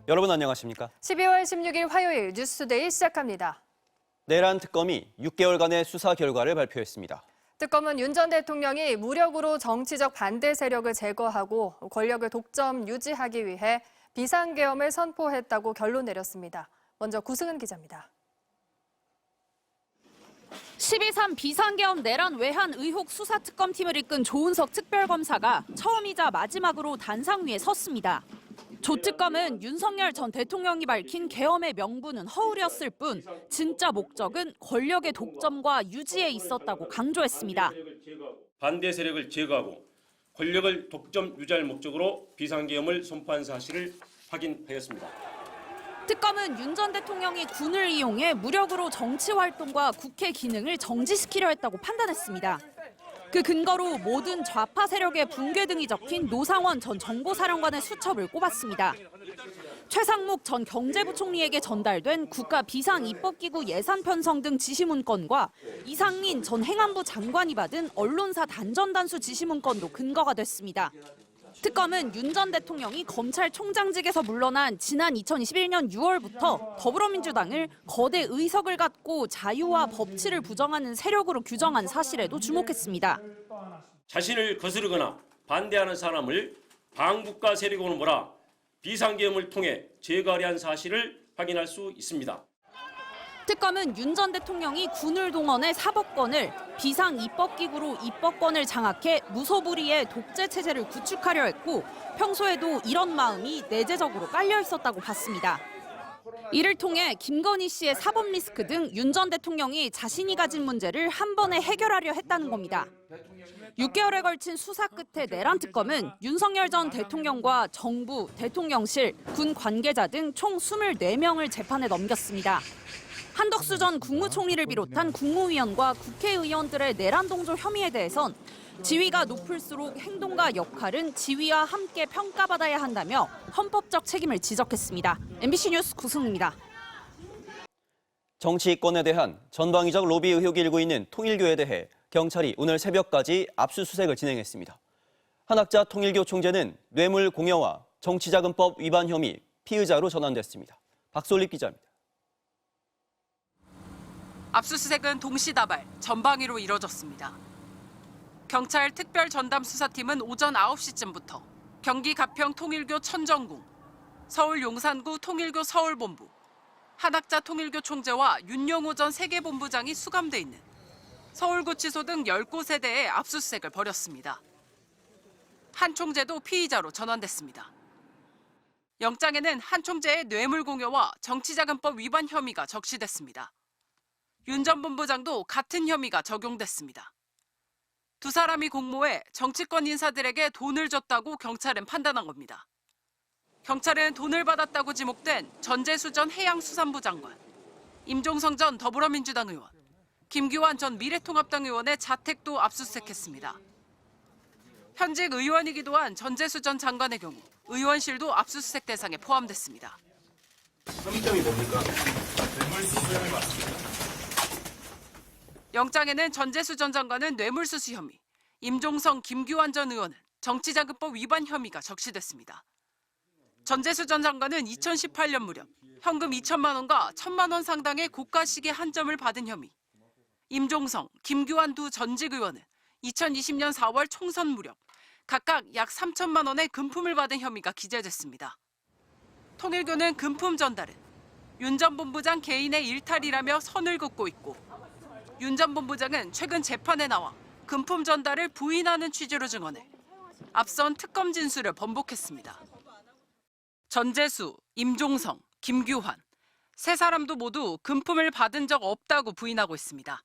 여러분 안녕하십니까? 12월 16일 화요일 뉴스데이 시작합니다. 내란 특검이 6개월간의 수사 결과를 발표했습니다. 특검은 윤 전 대통령이 무력으로 정치적 반대 세력을 제거하고 권력을 독점 유지하기 위해 비상계엄을 선포했다고 결론 내렸습니다. 먼저 구승은 기자입니다. 12.3 비상계엄 내란 외환 의혹 수사특검팀을 이끈 조은석 특별검사가 처음이자 마지막으로 단상 위에 섰습니다. 조 특검은 윤석열 전 대통령이 밝힌 계엄의 명분은 허울이었을 뿐 진짜 목적은 권력의 독점과 유지에 있었다고 강조했습니다. 반대 세력을 제거하고 권력을 독점 유지할 목적으로 비상계엄을 선포한 사실을 확인하였습니다. 특검은 윤 전 대통령이 군을 이용해 무력으로 정치 활동과 국회 기능을 정지시키려 했다고 판단했습니다. 그 근거로 모든 좌파 세력의 붕괴 등이 적힌 노상원 전 정보사령관의 수첩을 꼽았습니다. 최상목 전 경제부총리에게 전달된 국가 비상입법기구 예산 편성 등 지시문건과 이상민 전 행안부 장관이 받은 언론사 단전단수 지시문건도 근거가 됐습니다. 특검은 윤 전 대통령이 검찰총장직에서 물러난 지난 2021년 6월부터 더불어민주당을 거대 의석을 갖고 자유와 법치를 부정하는 세력으로 규정한 사실에도 주목했습니다. 자신을 거스르거나 반대하는 사람을 반국가 세력으로 몰아 비상계엄을 통해 제거하려 한 사실을 확인할 수 있습니다. 특검은 윤 전 대통령이 군을 동원해 사법권을 비상입법기구로 입법권을 장악해 무소불위의 독재 체제를 구축하려 했고 평소에도 이런 마음이 내재적으로 깔려 있었다고 봤습니다. 이를 통해 김건희 씨의 사법 리스크 등 윤 전 대통령이 자신이 가진 문제를 한 번에 해결하려 했다는 겁니다. 6개월에 걸친 수사 끝에 내란 특검은 윤석열 전 대통령과 정부, 대통령실, 군 관계자 등 총 24명을 재판에 넘겼습니다. 한덕수 전 국무총리를 비롯한 국무위원과 국회의원들의 내란 동조 혐의에 대해선 지위가 높을수록 행동과 역할은 지위와 함께 평가받아야 한다며 헌법적 책임을 지적했습니다. MBC 뉴스 구승우입니다. 정치권에 대한 전방위적 로비 의혹이 일고 있는 통일교에 대해 경찰이 오늘 새벽까지 압수수색을 진행했습니다. 한학자 통일교 총재는 뇌물 공여와 정치자금법 위반 혐의 피의자로 전환됐습니다. 박솔립 기자입니다. 압수수색은 동시다발, 전방위로 이뤄졌습니다. 경찰 특별전담수사팀은 오전 9시쯤부터 경기 가평 통일교 천정궁, 서울 용산구 통일교 서울본부, 한학자 통일교 총재와 윤영호 전 세계본부장이 수감돼 있는 서울구치소 등 10곳에 대해 압수수색을 벌였습니다. 한 총재도 피의자로 전환됐습니다. 영장에는 한 총재의 뇌물 공여와 정치자금법 위반 혐의가 적시됐습니다. 윤 전 본부장도 같은 혐의가 적용됐습니다. 두 사람이 공모해 정치권 인사들에게 돈을 줬다고 경찰은 판단한 겁니다. 경찰은 돈을 받았다고 지목된 전재수 전 해양수산부 장관, 임종성 전 더불어민주당 의원, 김규환 전 미래통합당 의원의 자택도 압수수색했습니다. 현직 의원이기도 한 전재수 전 장관의 경우 의원실도 압수수색 대상에 포함됐습니다. 혐의점이 뭡니까? 뇌물수수혐의 맞습니다. 영장에는 전재수 전 장관은 뇌물수수 혐의, 임종성, 김규환 전 의원은 정치자금법 위반 혐의가 적시됐습니다. 전재수 전 장관은 2018년 무렵 현금 2천만 원과 1,000만 원 상당의 고가 시계 한 점을 받은 혐의, 임종성, 김규환 두 전직 의원은 2020년 4월 총선 무렵 각각 약 3천만 원의 금품을 받은 혐의가 기재됐습니다. 통일교는 금품 전달은 윤 전 본부장 개인의 일탈이라며 선을 긋고 있고 윤 전 본부장은 최근 재판에 나와 금품 전달을 부인하는 취지로 증언해 앞선 특검 진술을 번복했습니다. 전재수, 임종성, 김규환 세 사람도 모두 금품을 받은 적 없다고 부인하고 있습니다.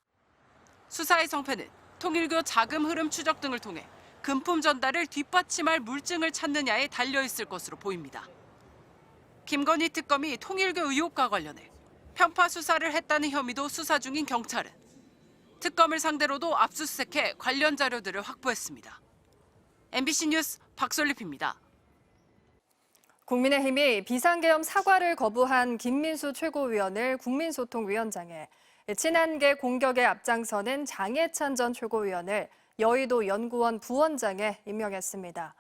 수사의 성패는 통일교 자금 흐름 추적 등을 통해 금품 전달을 뒷받침할 물증을 찾느냐에 달려있을 것으로 보입니다. 김건희 특검이 통일교 의혹과 관련해 편파 수사를 했다는 혐의도 수사 중인 경찰은 특검을 상대로도 압수수색해 관련 자료들을 확보했습니다. MBC 뉴스 박솔립입니다. 국민의힘이 비상계엄 사과를 거부한 김민수 최고위원을 국민소통위원장에, 친한계 공격에 앞장서는 장해찬 전 최고위원을 여의도 연구원 부원장에 임명했습니다.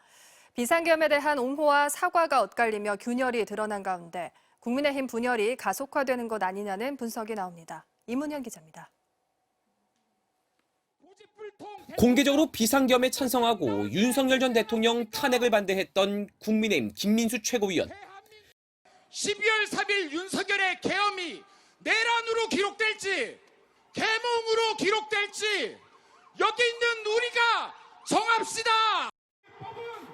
비상계엄에 대한 옹호와 사과가 엇갈리며 균열이 드러난 가운데 국민의힘 분열이 가속화되는 것 아니냐는 분석이 나옵니다. 이문현 기자입니다. 공개적으로 비상계엄에 찬성하고 윤석열 전 대통령 탄핵을 반대했던 국민의힘 김민수 최고위원. 12월 3일 윤석열의 계엄이 내란으로 기록될지 계몽으로 기록될지 여기 있는 우리가 정합시다.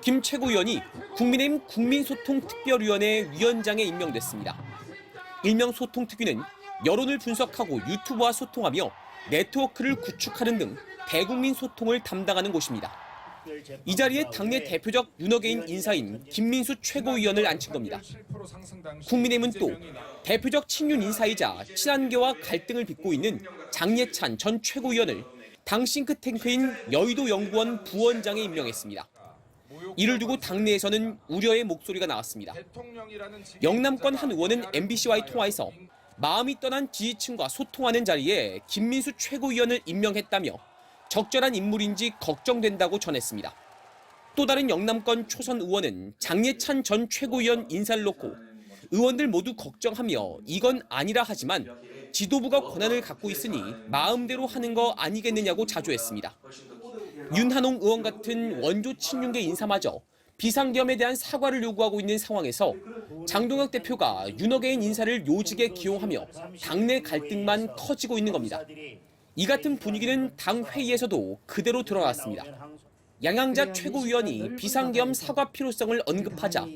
김 최고위원이 국민의힘 국민소통특별위원회 위원장에 임명됐습니다. 일명 소통특위는 여론을 분석하고 유튜브와 소통하며 네트워크를 구축하는 등 대국민 소통을 담당하는 곳입니다. 이 자리에 당내 대표적 윤어게인 인사인 김민수 최고위원을 앉힌 겁니다. 국민의힘은 또 대표적 친윤 인사이자 친한계와 갈등을 빚고 있는 장예찬 전 최고위원을 당 싱크탱크인 여의도연구원 부원장에 임명했습니다. 이를 두고 당내에서는 우려의 목소리가 나왔습니다. 영남권 한 의원은 MBC와의 통화에서 마음이 떠난 지지층과 소통하는 자리에 김민수 최고위원을 임명했다며 적절한 인물인지 걱정된다고 전했습니다. 또 다른 영남권 초선 의원은 장예찬 전 최고위원 인사를 놓고 의원들 모두 걱정하며 이건 아니라 하지만 지도부가 권한을 갖고 있으니 마음대로 하는 거 아니겠느냐고 자조했습니다. 윤한홍 의원 같은 원조 친윤계 인사마저 비상계엄에 대한 사과를 요구하고 있는 상황에서 장동혁 대표가 윤어게인 인사를 요직에 기용하며 당내 갈등만 커지고 있는 겁니다. 이 같은 분위기는 당 회의에서도 그대로 드러났습니다. 양양자 최고위원이 비상계엄 사과 필요성을 언급하자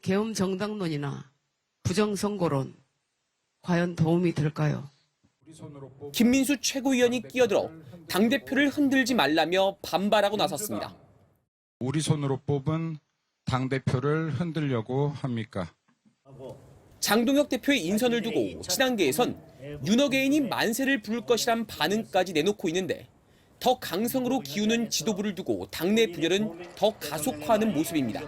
계엄 정당론이나 부정선거론 과연 도움이 될까요? 김민수 최고위원이 끼어들어 당대표를 흔들지 말라며 반발하고 나섰습니다. 우리 손으로 뽑은 당대표를 흔들려고 합니까? 장동혁 대표의 인선을 두고 친한계에선 윤어게인이 만세를 부를 것이란 반응까지 내놓고 있는데 더 강성으로 기우는 지도부를 두고 당내 분열은 더 가속화하는 모습입니다.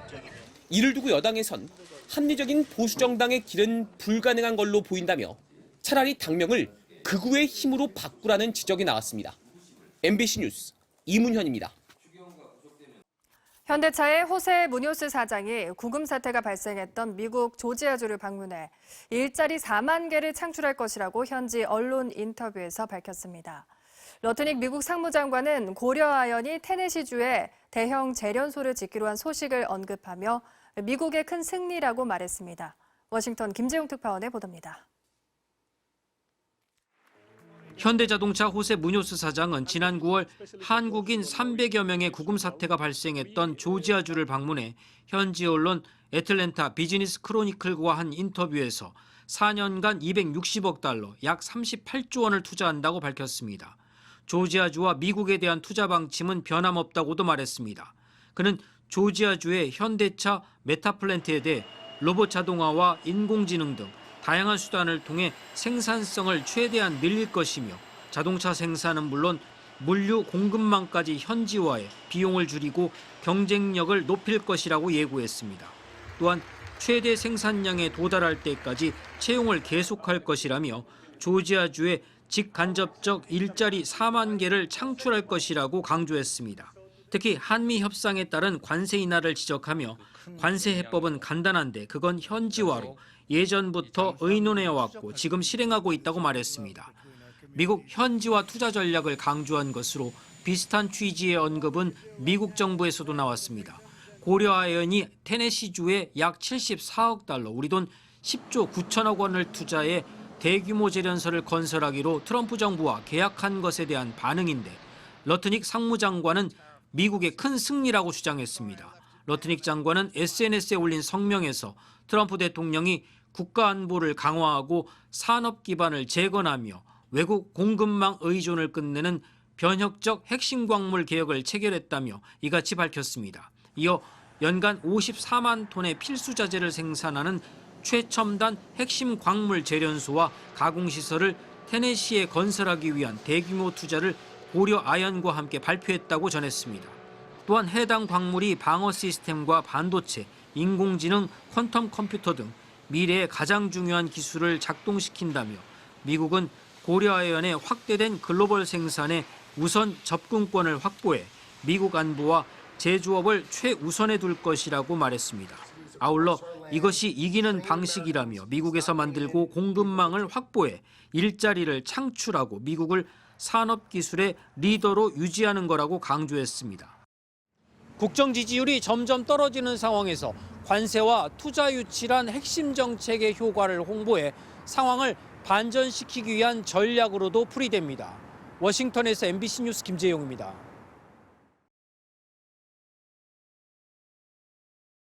이를 두고 여당에선 합리적인 보수정당의 길은 불가능한 걸로 보인다며 차라리 당명을 극우의 힘으로 바꾸라는 지적이 나왔습니다. MBC 뉴스 이문현입니다. 현대차의 호세 무뇨스 사장이 구금 사태가 발생했던 미국 조지아주를 방문해 일자리 4만 개를 창출할 것이라고 현지 언론 인터뷰에서 밝혔습니다. 러트닉 미국 상무장관은 고려아연이 테네시주에 대형 재련소를 짓기로 한 소식을 언급하며 미국의 큰 승리라고 말했습니다. 워싱턴 김재용 특파원의 보도입니다. 현대자동차 호세 무뇨스 사장은 지난 9월 한국인 300여 명의 구금 사태가 발생했던 조지아주를 방문해 현지 언론 애틀랜타 비즈니스 크로니클과 한 인터뷰에서 4년간 260억 달러, 약 38조 원을 투자한다고 밝혔습니다. 조지아주와 미국에 대한 투자 방침은 변함없다고도 말했습니다. 그는 조지아주의 현대차 메타플랜트에 대해 로봇 자동화와 인공지능 등 다양한 수단을 통해 생산성을 최대한 늘릴 것이며 자동차 생산은 물론 물류 공급망까지 현지화해 비용을 줄이고 경쟁력을 높일 것이라고 예고했습니다. 또한 최대 생산량에 도달할 때까지 채용을 계속할 것이라며 조지아주에 직간접적 일자리 4만 개를 창출할 것이라고 강조했습니다. 특히 한미 협상에 따른 관세 인하를 지적하며 관세 해법은 간단한데 그건 현지화로 예전부터 의논해왔고 지금 실행하고 있다고 말했습니다. 미국 현지화 투자 전략을 강조한 것으로 비슷한 취지의 언급은 미국 정부에서도 나왔습니다. 고려아연이 테네시주에 약 74억 달러, 우리 돈 10조 9천억 원을 투자해 대규모 재련소를 건설하기로 트럼프 정부와 계약한 것에 대한 반응인데 러트닉 상무장관은 미국의 큰 승리라고 주장했습니다. 러트닉 장관은 SNS에 올린 성명에서 트럼프 대통령이 국가 안보를 강화하고 산업 기반을 재건하며 외국 공급망 의존을 끝내는 변혁적 핵심 광물 개혁을 체결했다며 이같이 밝혔습니다. 이어 연간 54만 톤의 필수 자재를 생산하는 최첨단 핵심 광물 재련소와 가공시설을 테네시에 건설하기 위한 대규모 투자를 고려 아연과 함께 발표했다고 전했습니다. 또한 해당 광물이 방어 시스템과 반도체, 인공지능, 퀀텀 컴퓨터 등 미래의 가장 중요한 기술을 작동시킨다며 미국은 고려아연의 확대된 글로벌 생산에 우선 접근권을 확보해 미국 안보와 제조업을 최우선에 둘 것이라고 말했습니다. 아울러 이것이 이기는 방식이라며 미국에서 만들고 공급망을 확보해 일자리를 창출하고 미국을 산업기술의 리더로 유지하는 거라고 강조했습니다. 국정 지지율이 점점 떨어지는 상황에서 관세와 투자 유치란 핵심 정책의 효과를 홍보해 상황을 반전시키기 위한 전략으로도 풀이됩니다. 워싱턴에서 MBC 뉴스 김재용입니다.